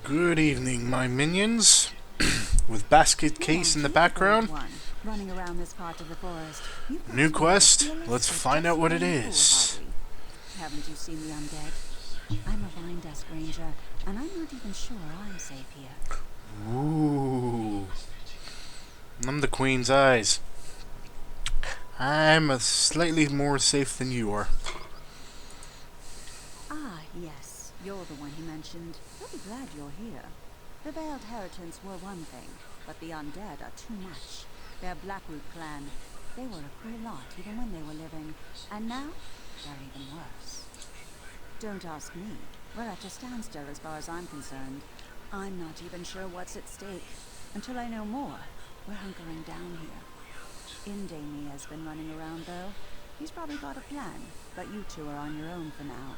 Good evening, my minions. With basket case in the background. Running around this part of the forest. New quest. Let's find out what it is. Haven't you seen the undead? I'm a vine desk ranger, and I'm not even sure I'm safe here. Ooh. I'm the Queen's eyes. I'm slightly more safe than you are. Ah, yes. You're the one he mentioned. Pretty glad you're here. The Veiled Heritants were one thing, but the undead are too much. Their Blackroot clan. They were a cruel lot even when they were living, and now they're even worse. Don't ask me. We're at a standstill as far as I'm concerned. I'm not even sure what's at stake. Until I know more, we're hunkering down here. Indamie has been running around though. He's probably got a plan, but you two are on your own for now.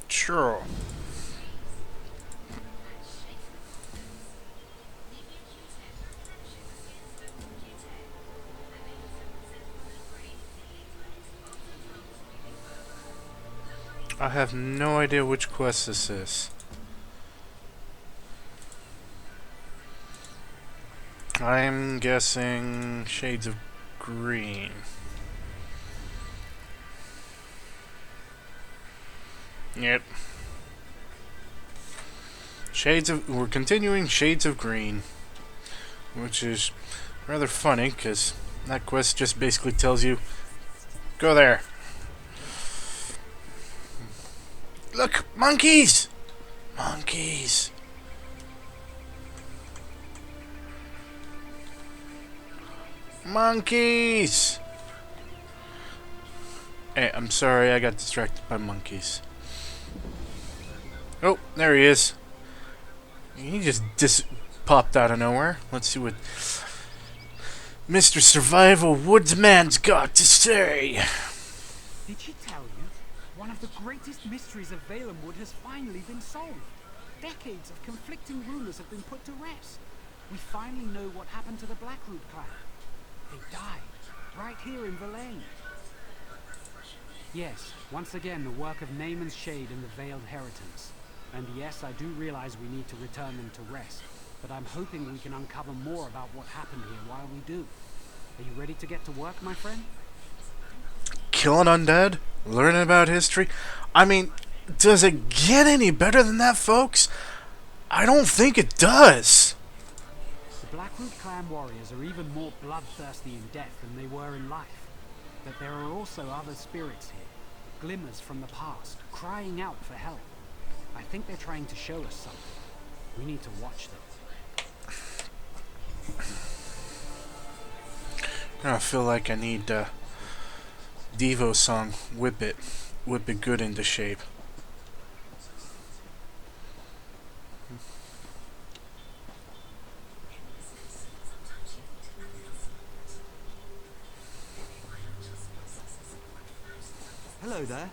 Sure. I have no idea which quest this is. I'm guessing Shades of Green. Yep. We're continuing Shades of Green, which is rather funny because that quest just basically tells you, go there. Look, monkeys! Monkeys! Monkeys! Hey, I'm sorry, I got distracted by monkeys. Oh, there he is. He just popped out of nowhere. Let's see what Mr. Survival Woodsman's got to say. Did she tell you? One of the greatest mysteries of Valenwood has finally been solved. Decades of conflicting rumors have been put to rest. We finally know what happened to the Blackroot clan. They died, right here in Verlaine. Yes, once again the work of Naaman's Shade and the Veiled Heritants. And yes, I do realize we need to return them to rest, but I'm hoping we can uncover more about what happened here while we do. Are you ready to get to work, my friend? Killing undead? Learning about history? I mean, does it get any better than that, folks? I don't think it does. The Blackroot clan warriors are even more bloodthirsty in death than they were in life. But there are also other spirits here, glimmers from the past, crying out for help. I think they're trying to show us something. We need to watch them. I feel like I need Devo song, Whip It good into shape. Hello there.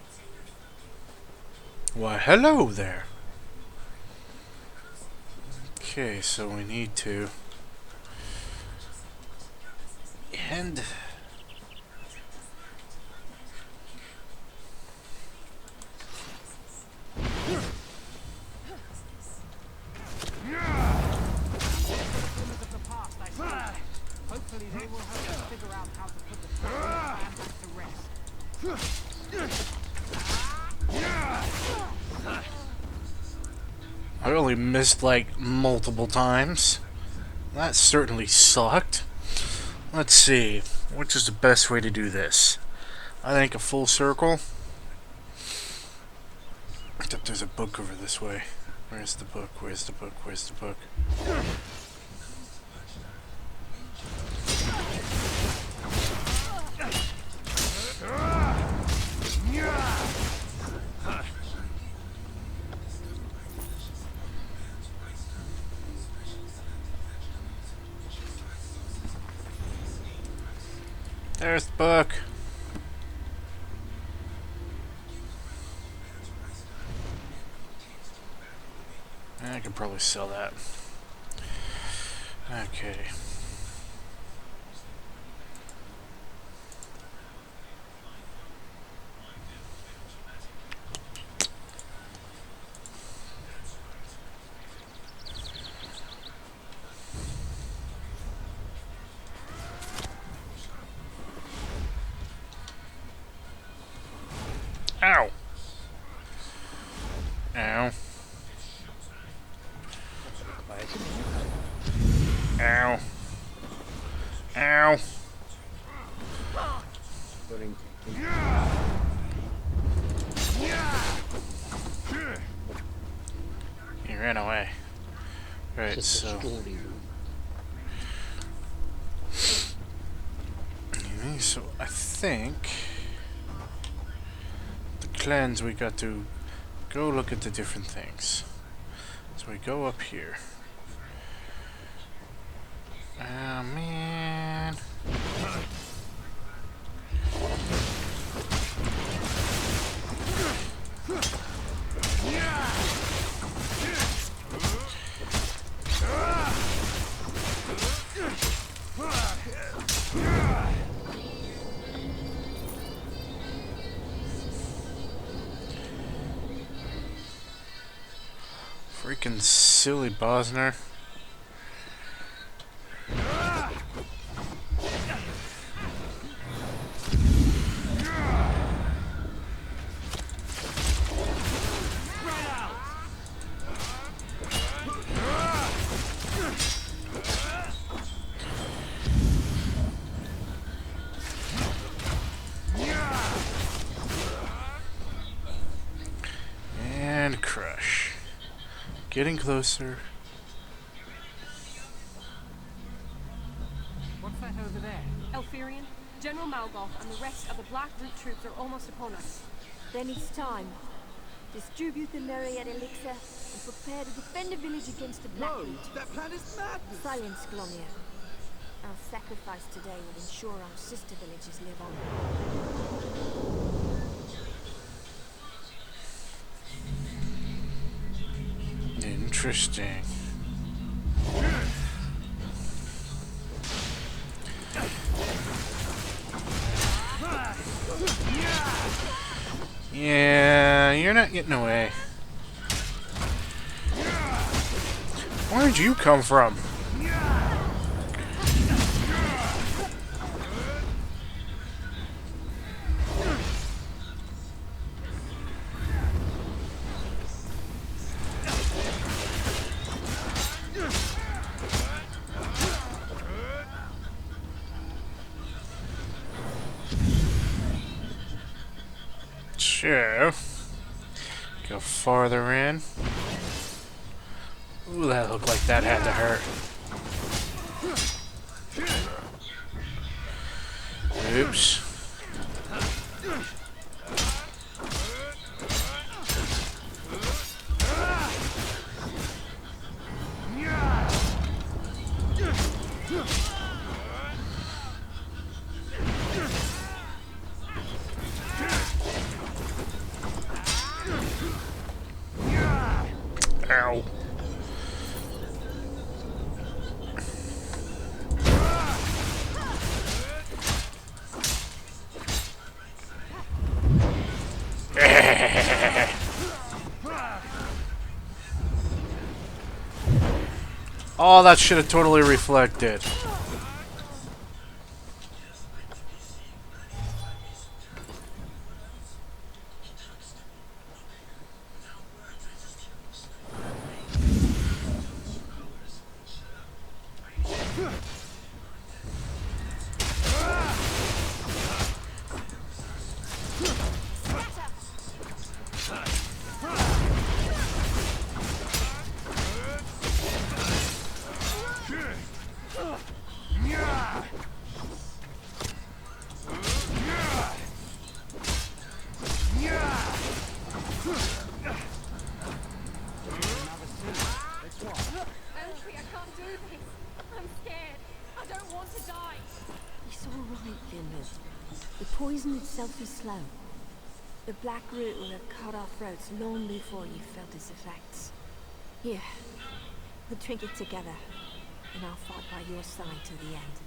Why, hello there. Okay, so we need to end. Hopefully they will help us figure out how to put the plan back to rest. I only missed like multiple times. That certainly sucked. Let's see, which is the best way to do this? I think a full circle. Except there's a book over this way. Where's the book? Where's the book? Where's the book? There's the book. I could probably sell that. Okay. Ow! Ow. Ow. Ow. He ran away. Right, so... So I think... the cleanse, we got to go look at the different things. So we go up here. Oh man. Freaking silly Bosner. And crush. Getting closer. What's that over there? Elfirian, General Malgoth and the rest of the Black Root troops are almost upon us. Then it's time. Distribute the Myriad elixir and prepare to defend the village against the Black No, Root. that plan is madness. Silence, Glomir. Our sacrifice today will ensure our sister villages live on. Interesting. Yeah, you're not getting away. Where'd you come from? So, go farther in. Ooh, that looked like that had to hurt. Oops. Ow. Oh, that should have totally reflected. Elfie, I can't do this. I'm scared. I don't want to die. It's all right, Finland. The poison itself is slow. The Black Root will have cut our throats long before you felt its effects. Here, we'll drink it together, and I'll fight by your side till the end.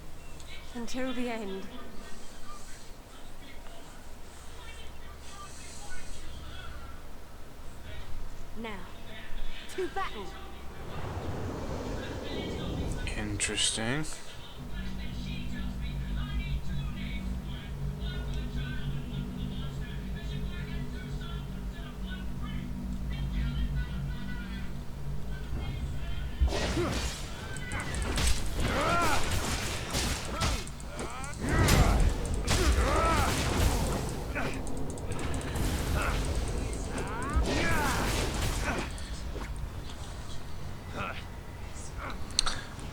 Until the end. Now, to battle! Interesting.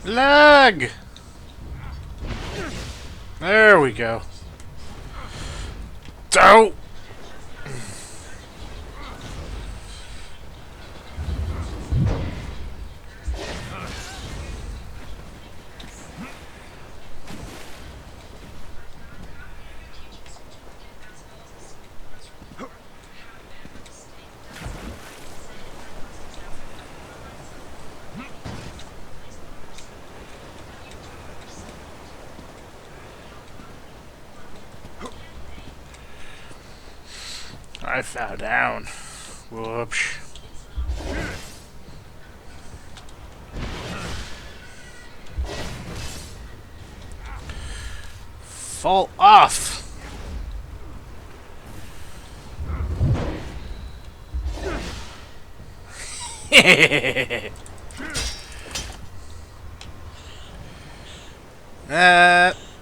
Lag! There we go. Don't! I fell down. Whoops. Fall off!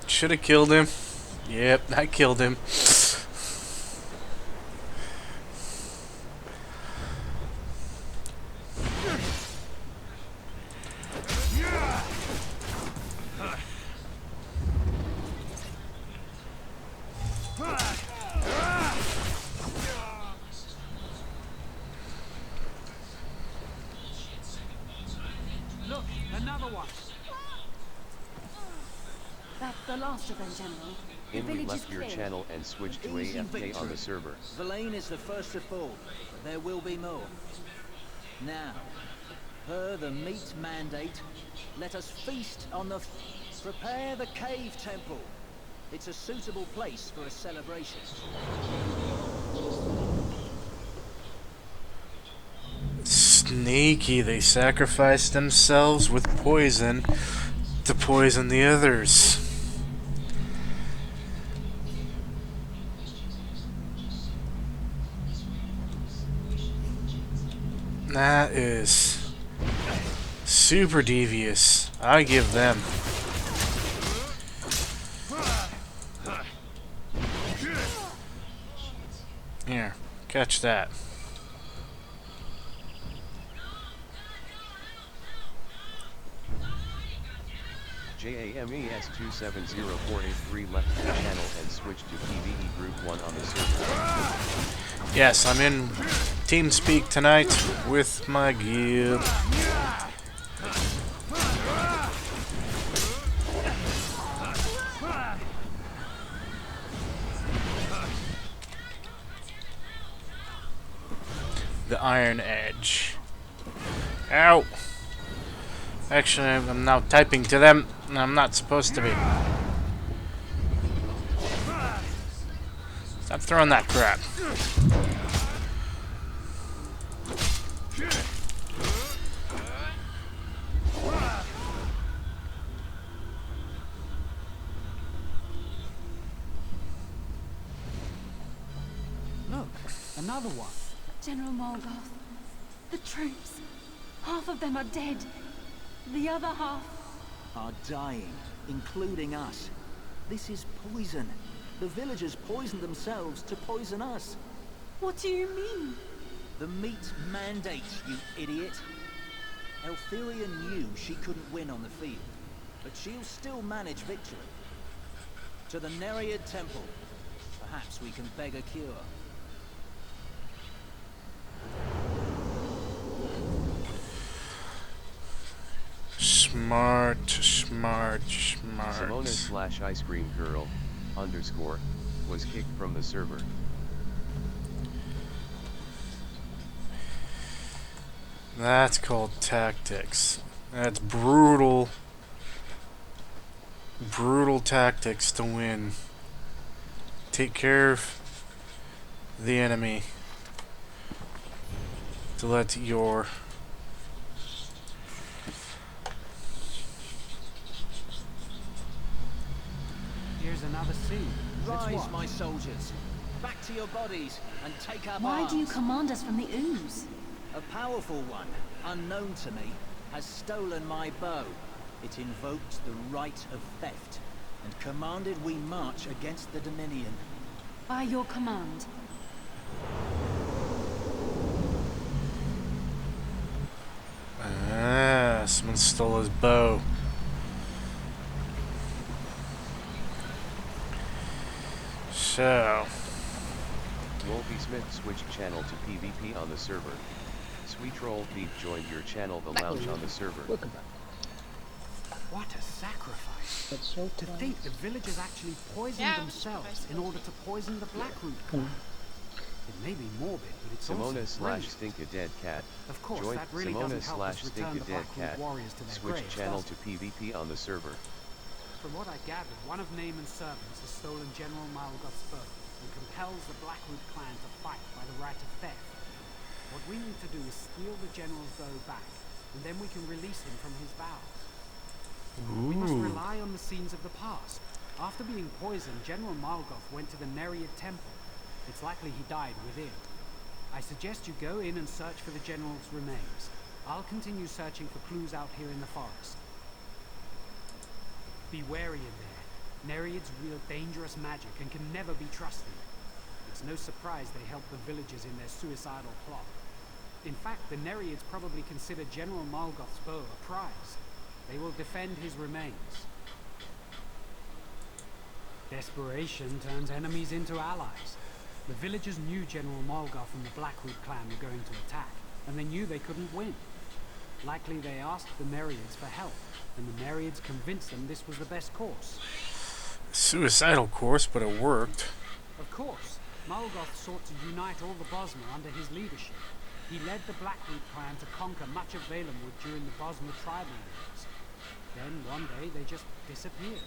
Should have killed him. Yep, I killed him. Look, another one. That's the last of them, General. The We village is left your clear. channel and switched to Easy AFK on victory. the server. Verlaine is the first to fall, but there will be more. Now, per the meat mandate, let us feast on the... Prepare the cave temple. It's a suitable place for a celebration. Sneaky, they sacrificed themselves with poison to poison the others. That is super devious. I give them. Here, catch that. JAMES270483 left your channel and switched to PvE Group 1 on the server. Yes, I'm in TeamSpeak tonight with my guild. The Iron Edge. Ow! Actually, I'm now typing to them, and I'm not supposed to be. Stop throwing that crap. Look, another one. General Morgoth, the troops. Half of them are dead. The other half... Are dying, including us. This is poison. The villagers poisoned themselves to poison us. What do you mean? The meat mandate, you idiot. Elthyria knew she couldn't win on the field, but she'll still manage victory. To the Nereid Temple. Perhaps we can beg a cure. Smart. Simona/Ice Cream Girl _ was kicked from the server. That's called tactics. That's brutal. Brutal tactics to win. Take care of the enemy to let your Here's another scene. Let's Rise, watch. my soldiers. Back to your bodies and take up Why arms. do you command us from the ooze? A powerful one, unknown to me, has stolen my bow. It invoked the right of theft, and commanded we march against the Dominion. By your command. Ah, someone stole his bow. So, Wolfie Smith switched channel to PvP on the server. Sweet Troll Thief joined your channel The Lounge on the server. Welcome back. What a sacrifice. That's so To close. think the villagers actually poisoned themselves in order to poison the Blackroot clan. It may be morbid, but it's Simona also slash brilliant. Stink a Dead Cat. Of course, Joined that really Simona doesn't help slash us Stink return a the Dead Blackroot Cat. warriors to their Switched graves, channel does to it? PvP on the server. From what I gathered, one of Naaman's servants has stolen General Malgoth's bow and compels the Blackroot clan to fight by the right of theft. What we need to do is steal the general's bow back, and then we can release him from his vows. We must rely on the scenes of the past. After being poisoned, General Malgoth went to the Nereid temple. It's likely he died within. I suggest you go in and search for the general's remains. I'll continue searching for clues out here in the forest. Be wary in there. Nereids wield dangerous magic and can never be trusted. It's no surprise they help the villagers in their suicidal plot. In fact, the Nereids probably consider General Malgoth's bow a prize. They will defend his remains. Desperation turns enemies into allies. The villagers knew General Malgoth and the Blackroot clan were going to attack, and they knew they couldn't win. Likely they asked the Nereids for help, and the Nereids convinced them this was the best course. suicidal course, but it worked. Of course, Malgoth sought to unite all the Bosmer under his leadership. He led the Blackroot clan to conquer much of Valenwood during the Bosmer tribal wars. Then one day they just disappeared.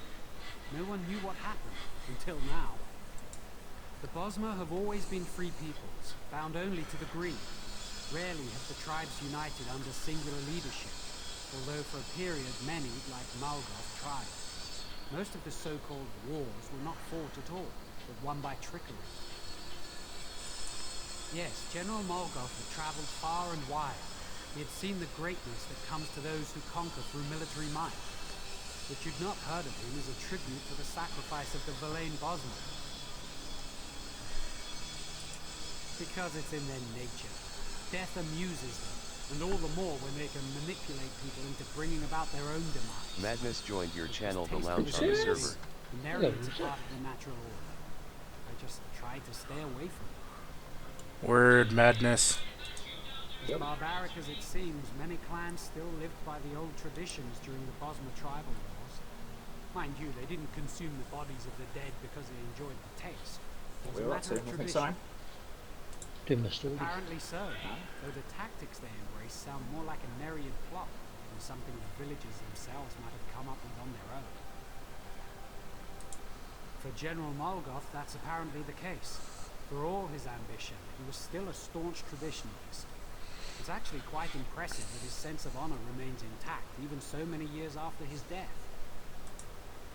No one knew what happened until now. The Bosmer have always been free peoples, bound only to the green. Rarely have the tribes united under singular leadership, although for a period many, like Malgoth, tried. Most of the so-called wars were not fought at all, but won by trickery. Yes, General Malgoth had traveled far and wide. He had seen the greatness that comes to those who conquer through military might. What you'd not heard of him is a tribute to the sacrifice of the Verlaine Bosmer. Because it's in their nature. Death amuses them, and all the more when they can manipulate people into bringing about their own demise. Madness joined your channel The Lounge on the server. The Nereids are part of the natural order. I just try to stay away from it. Word madness. As barbaric as it seems, many clans still lived by the old traditions during the Bosmer tribal wars. Mind you, they didn't consume the bodies of the dead because they enjoyed the taste. It was a matter of tradition. Doing the story. Apparently so, though the tactics they embrace sound more like a Nereid plot than something the villagers themselves might have come up with on their own. For General Malgoth, that's apparently the case. For all his ambition, he was still a staunch traditionalist. It's actually quite impressive that his sense of honor remains intact even so many years after his death.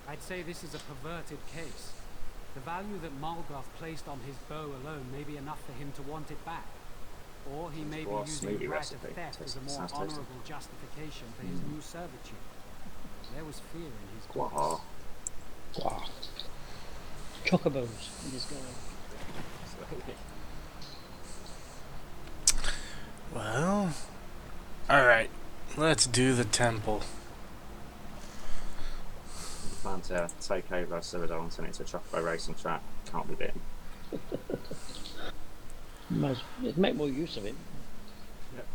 I'd say this is a perverted case. The value that Malgoth placed on his bow alone may be enough for him to want it back. Or he may be using the right of theft as a more honorable justification for his new servitude. There was fear in his voice. Wow. Chocobos in this guy. Well, alright, let's do the temple. Plan to take over Citadel and turn it into a chocobo racing track. Can't be beaten. Make more use of it. Yep.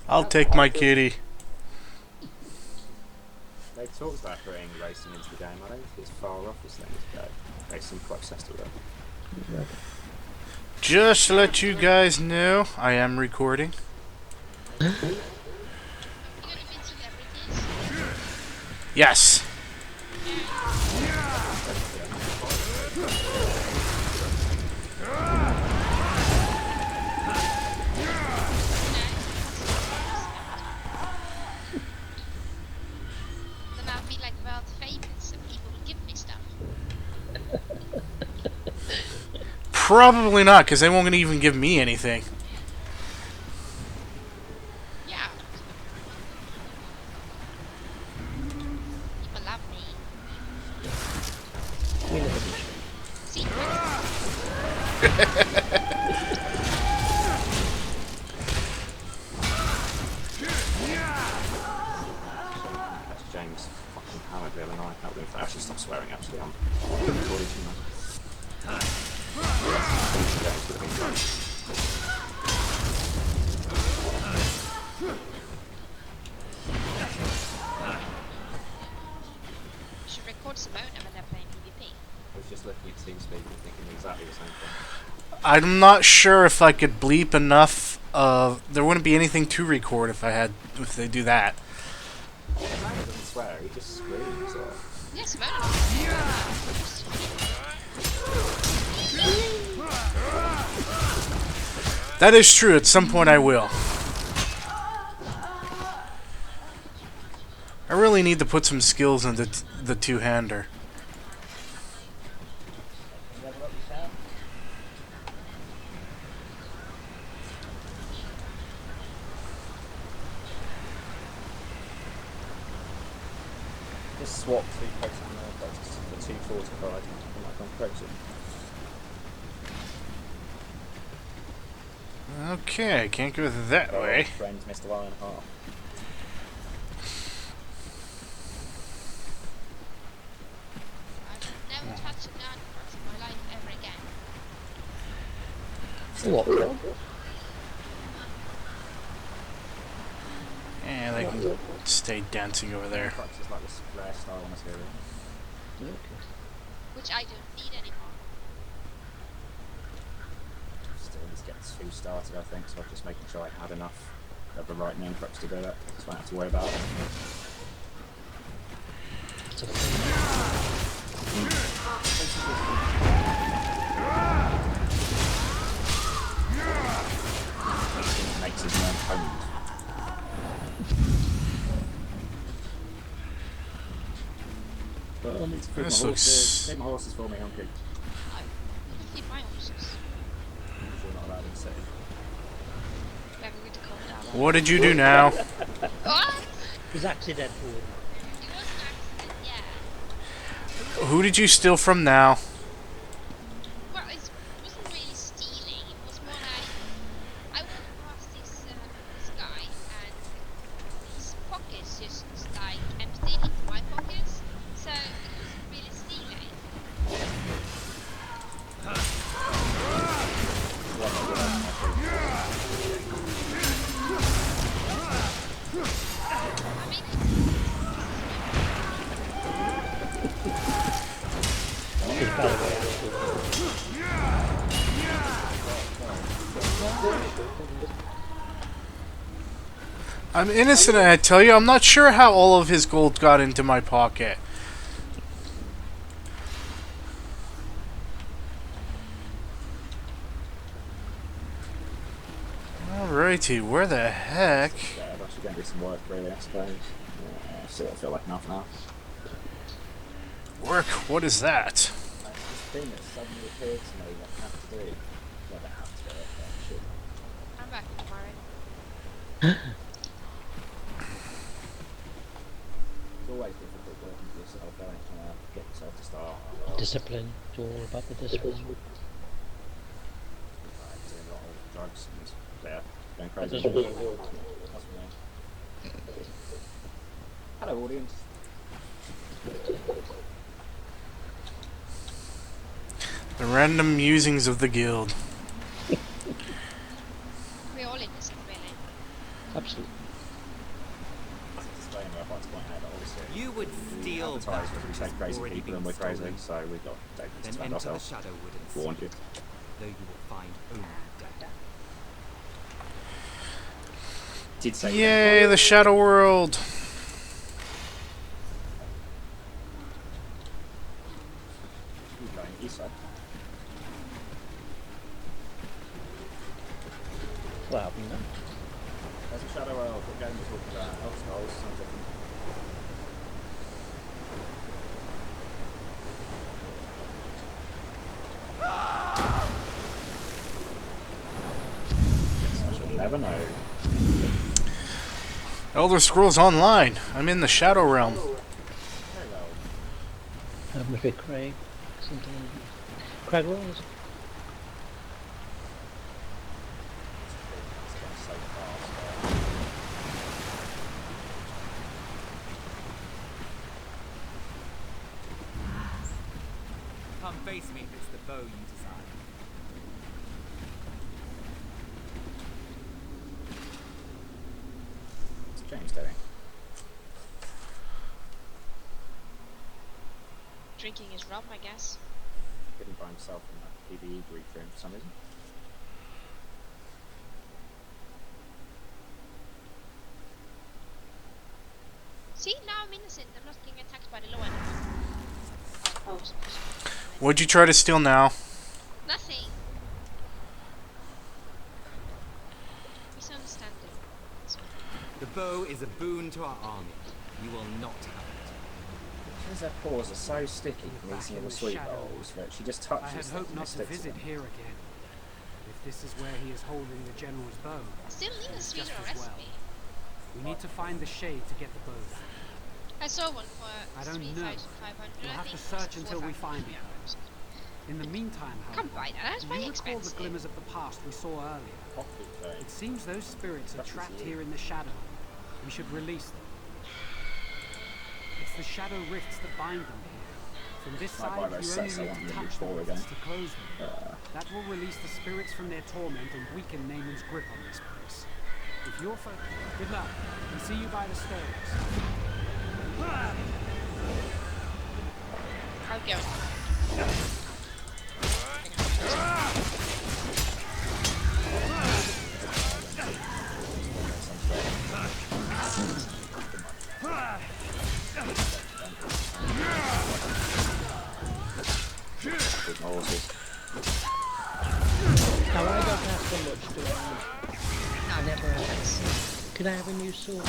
I'll take my kitty. They've talked about bringing racing into the game. I don't think it's far off as things go. They seem quite obsessed with it. Just to let you guys know, I am recording. Yes. Then I'll be like world famous and people will give me stuff. Probably not, because they won't even give me anything. Yeah. See, That's James fucking hammered the other night. That would actually stop swearing. Actually, I'm recording too much. James would have been great. you should record Simona when they're playing PvP. I was just looking at TeamSpeak and thinking exactly the same thing. I'm not sure if I could bleep enough. There wouldn't be anything to record if they do that. Simona doesn't swear. He just screams. Or... Yeah, Simona. That is true. At some point, I will. I really need to put some skills into the two-hander. Just swap 2 posts and more posts for 2 fortified. I'm like, I'm crazy. Okay, can't go that way. Friend, Mr. Lionheart. I will never touch a gun in my life ever again. What? And they can stay dancing over there. Crux is like this rare style material. Okay. Which I don't need anymore. Still need to get 2 started, I think, so I'm just making sure I had enough of the right name crux to do it, so I don't have to worry about it. Makes his name honed. But I need to feed my horses. Feed my horses for me, hungry. I can feed my horses. We're not allowed in the city. We have a really cold hour. What did you do now? What? It's accidental. It was an accident, yeah. Who did you steal from now? Well, it wasn't really stealing. It was more like I walked past this guy and his pockets just like emptied into my pockets. So it wasn't really stealing. I mean, It's by the way out. I'm innocent, I tell you. I'm not sure how all of his gold got into my pocket. Alrighty, where the heck? Yeah, I'm actually going to do some work, really, I suppose. Still don't feel like enough now. Work? What is that? This thing that suddenly appeared to me that I have to do. Well, I have to do it, but I should. I'm back tomorrow. It's always difficult working for yourself, trying to get yourself to start. Discipline. It's all about the discipline. Doing a lot of drugs and yeah, going That crazy. doesn't really work. That's what I mean. Hello, audience. The random musings of the guild. We're all innocent, really. Absolutely. Disclaimer, I'd like to point out that obviously You would we steal advertise that that we which take has crazy already people been and we're crazy, stolen. so we've got to Then defend enter the ourselves. Shadowwood and Warned you. though you will find only death. Did say Yay, the Shadow World! Keep going east side. What happened then? There's a Shadow World. What game we're talking about? Elf Skulls. Sounds like I should never know. Elder Scrolls Online. I'm in the Shadow Realm. Hello. That must be Craig. Something. Craig Wells. Come face me if it's the bow you desire. What's James doing? Drinking his rum, I guess. Hidden by himself in that PvE group room for some reason. See, now I'm innocent. I'm not getting attacked by the law anymore. Oh, What'd you try to steal now? nothing. Misunderstanding. The bow is a boon to our army. You will not have it. Because their paws are so sticky from eating all the sweet rolls that she just touches I had them hoped and not it to sticks visit them. here again. If this is where he is holding the general's bow, Still need a it's sweeter just as well. recipe. We need to find the shade to get the bow back. I saw one for I don't know. 3,500. We'll I have to think search it was until we 4,500. find it. In the meantime, Come however, by that. That's do very you recall the expensive. glimmers of the past we saw earlier? Poppy thing. It seems those spirits are That is trapped you. here in the shadow. We should release them. It's the shadow rifts that bind them here. From this Might buy side, those you only sets I need want to them to touch be the full rifts again. to close them. That will release the spirits from their torment and weaken Naaman's grip on this place. If you're for... Good luck, and see you by the stairs. I'll go. Big horses. Now I don't have so much, do I? I never have. Can I have a new sword?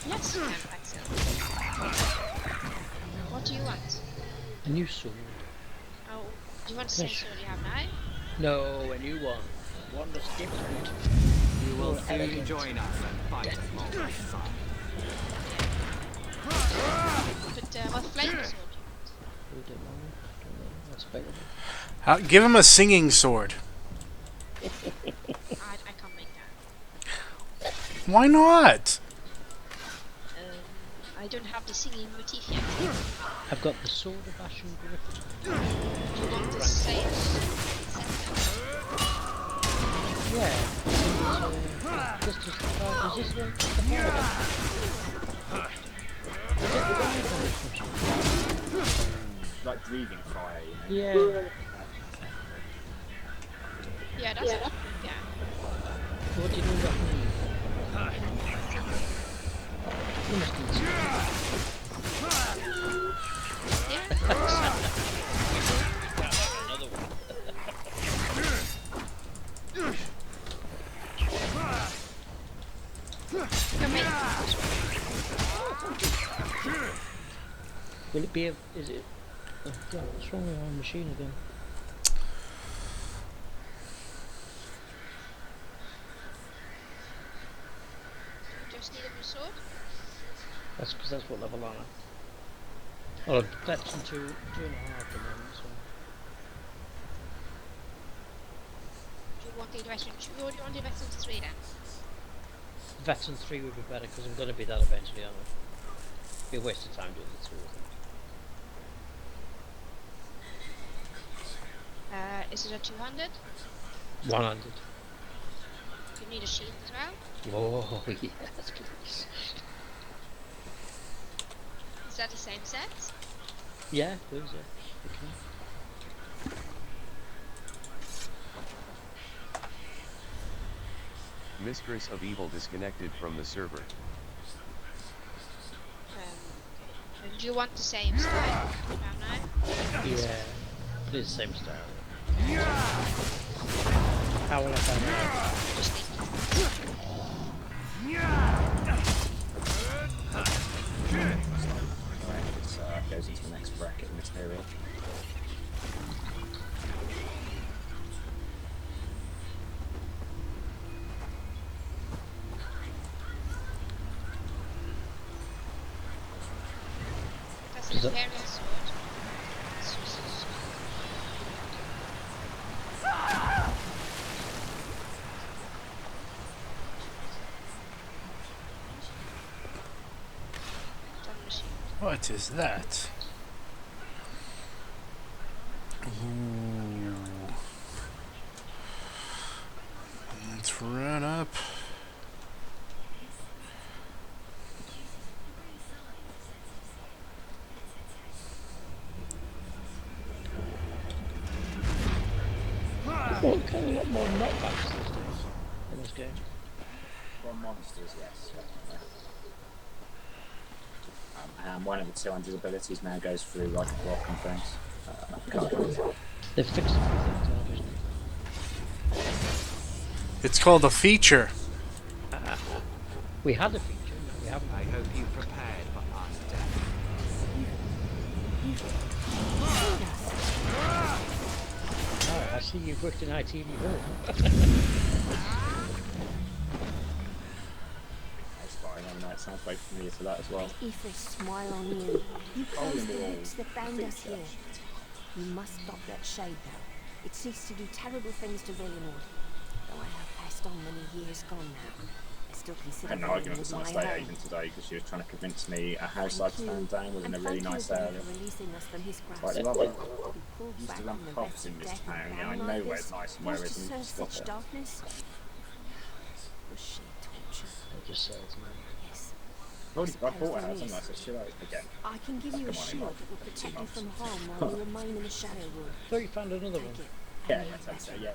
Yes, you can, Axel. What do you want? A new sword? Oh, do you want the same Yes. sword you have now? No, a new one. One that's different. You will More soon elegant. join us and fight alongside. But what flavor sword do you We don't know. That's available. Give him a singing sword. want? I can't make that. Why not? I don't have the singing motif yet. I've got the sword of Ashen Griffin. Do you want the same set? Yeah. This is the fire. Is this the fire? Is it the fire one? Like breathing fire, you know? Yeah. Yeah, that's it. Yeah. What do you do that mean? You must need some. Yeah. Another one. Come in. Will it be a... Is it... Oh God, what's wrong with our machine again? Just need a new sword. That's because that's what level I'm at. Oh, that's in 2.5 at the moment, so... Do you want the veteran 2 or do you want the veteran 3 then? Veteran 3 would be better because I'm going to be that eventually, aren't I? Be a waste of time doing the 2 of them. Is it a 200? 100. You need a shield as well. Oh, yes, please. Is that the same set? Yeah, please, yeah. Okay. Mistress of Evil disconnected from the server. Okay. Do you want the same style? Yeah, it is the same style. How will I find out? Just need Alright, this goes into the next bracket of material. that's an Imperial sword. What is that? Ooh. Let's run up. Well, kind of a lot more knockbacks these days in this game. Well, monsters, yes, definitely. And one of the 200 abilities now goes through like a block and things. Can't. They've fixed a few things, obviously. It's called a feature. We had a feature, no, we haven't. I hope you prepared for undeath. Oh, I see you've worked in IT before. That's fine, I know it sounds very familiar to that as well. Aethers smile on you. You closed the roots that bound us here. You must stop that shade though. It ceased to do terrible things to Villeneuve. Though I have passed on many years gone now. I still I consider had an argument with Villeneuve some my estate home. agent today because she was trying to convince me a house I'd turned down was in a really nice And area. thank you again for releasing us from his grasp. Quite lovely. To be pulled Used back to run from the pubs wrecks in of this death town, and yeah, I battle know like where this, it's nice and where was it to isn't. serve Stop such it. darkness. Was she torture? It just sells me. Yes. I bought a house, haven't I? So it's too late again. I can give you a Come on, shield Emma. that will 2 protect you months. from harm while you remain in the Shadow Wood. I thought you found another one. Take it. Yeah, and yeah, make take better. it, yeah.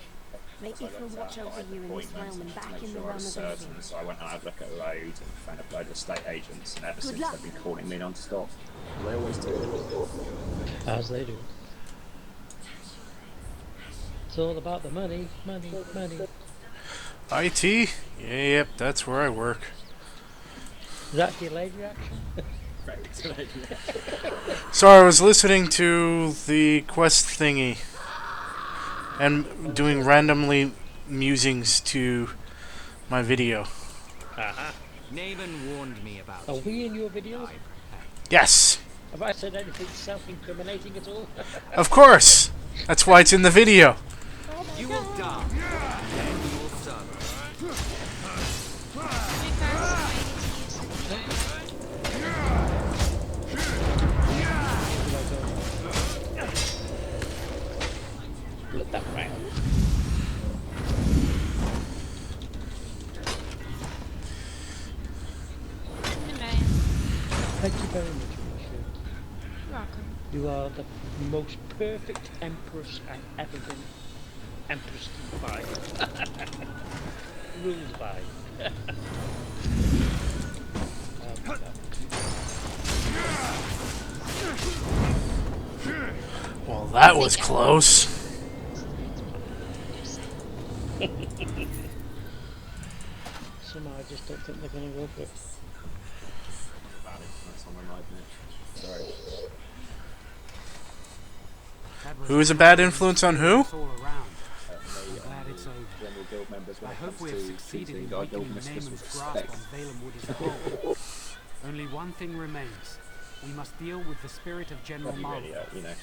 May So I Ithra looked watch at over you in this appointments realm and to back make in the sure I realm was of certain. Oblivion. So I went and had a look at loads and found a load of estate agents, and ever Good since luck. they've been calling me non-stop. They always do. As they do. It's all about the money, money, money. IT? Yep, that's where I work. Is that delayed reaction? Very delayed. Sorry, I was listening to the quest thingy and doing randomly musings to my video. Aha. Naaman warned me about Are you. we in your videos? I prepared. Yes, Have I said anything self-incriminating at all? of course. That's why it's in the video. You will die. Then you will serve. Let that round. Thank you very much, Richard. Welcome. You are the most perfect empress I've ever been empressed by. Ruled by. Well, that was close. Somehow I just don't think they're going to go for it. Bad influence on my life, innit? Sorry. That was Who is a bad influence on who? all around. I'm glad it's over. General guild members when I it hope comes we have to succeeded in treating our guild weakening mistress with Naaman's grasp respect. on Valenwood as a whole. Only one thing remains. We must deal with the spirit of General Probably really, Malvo. you know.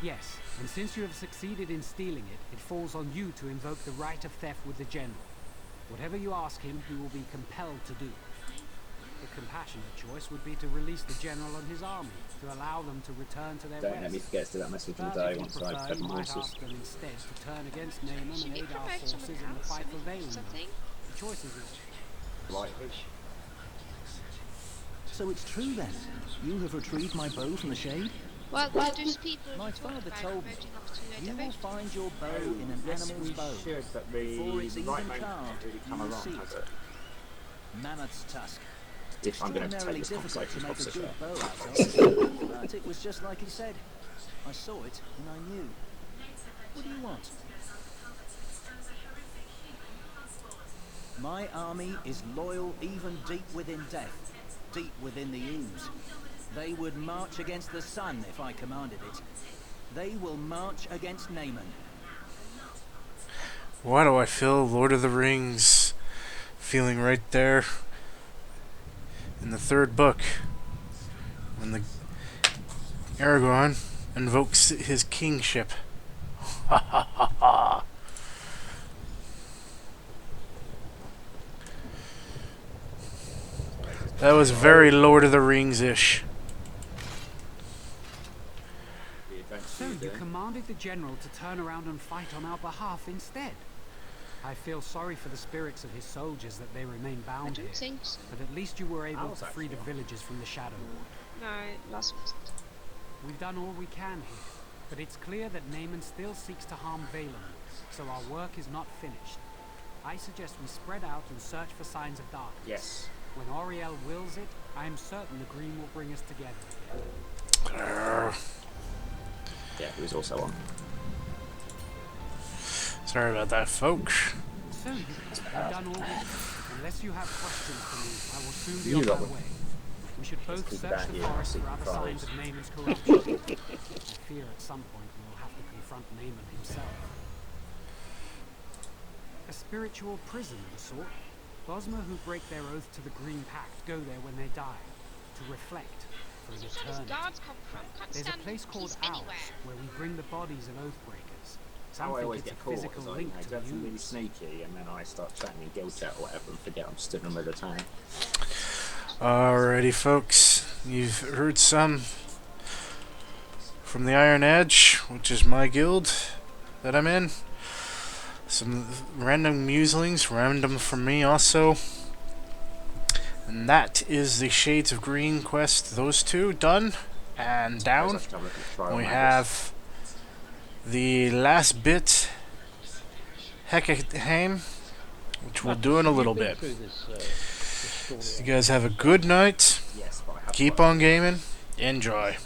Yes, and since you have succeeded in stealing it, it falls on you to invoke the right of theft with the General. Whatever you ask him, he will be compelled to do. The compassionate choice would be to release the General and his army, to allow them to return to their Don't rest. let me forget to do that message in the But day if you once prefer, I've fed you my might horses. ask them instead to turn against Naaman Should and we aid our promote forces someone in the else fight for or Valenwood. something? The choice is yours. Right. So it's true then? You have retrieved my bow from the shade? Well, there's people My who talk father about told me promoting up to a you will division. find your bow in an Yes, animal's we bone. should, but Before it's the even right moment carved, hasn't really come you will along, see has it. it? Mammoth's tusk. If I'm going to take Extraordinarily this difficult to conversation make a position. good bow out of. But it was just like he said. I saw it and I knew. What do you want? My army is loyal even deep within death, deep within the ooze. They would march against the sun if I commanded it. They will march against Naaman. Why do I feel Lord of the Rings feeling right there in the third book when the Aragorn invokes his kingship? Ha ha ha ha. That was very Lord of the Rings-ish. So you commanded the general to turn around and fight on our behalf instead. I feel sorry for the spirits of his soldiers that they remain I bound here. don't think so. But at least you were able was to free the actually. villagers from the shadow. No, last wasn't. We've done all we can here, but it's clear that Naaman still seeks to harm Valen, so our work is not finished. I suggest we spread out and search for signs of darkness. Yes. When Auriel wills it, I am certain the green will bring us together again. Yeah, he was also on. Sorry about that, folks. So you've done all we can. Unless you have questions for me, I will soon be You on got my one. way. We should both keep search that the here, forest see for other the signs files. of Naaman's corruption. I fear at some point we will have to confront Naaman himself. A spiritual prison of a sort. Bosma who break their oath to the Green Pact go there when they die, to reflect for an That's where these eternity. guards come from. Can't There's a stand place called peace Owls, anywhere. where we bring the bodies of Oathbreakers. How Some I think always it's get a caught physical is I link do to something really use. sneaky and then I start chatting in guild chat or whatever and forget I'm stood in the middle of the town. Alrighty, folks. You've heard some from the Iron Edge, which is my guild that I'm in. Some random muslings, random from me also. And that is the Shades of Green quest, those two done and down. Let's have a look at the trial We matters. have the last bit, Heckenheim, which we'll do in a little bit. So you guys have a good night. Yes, but I have Keep got- on gaming. Enjoy.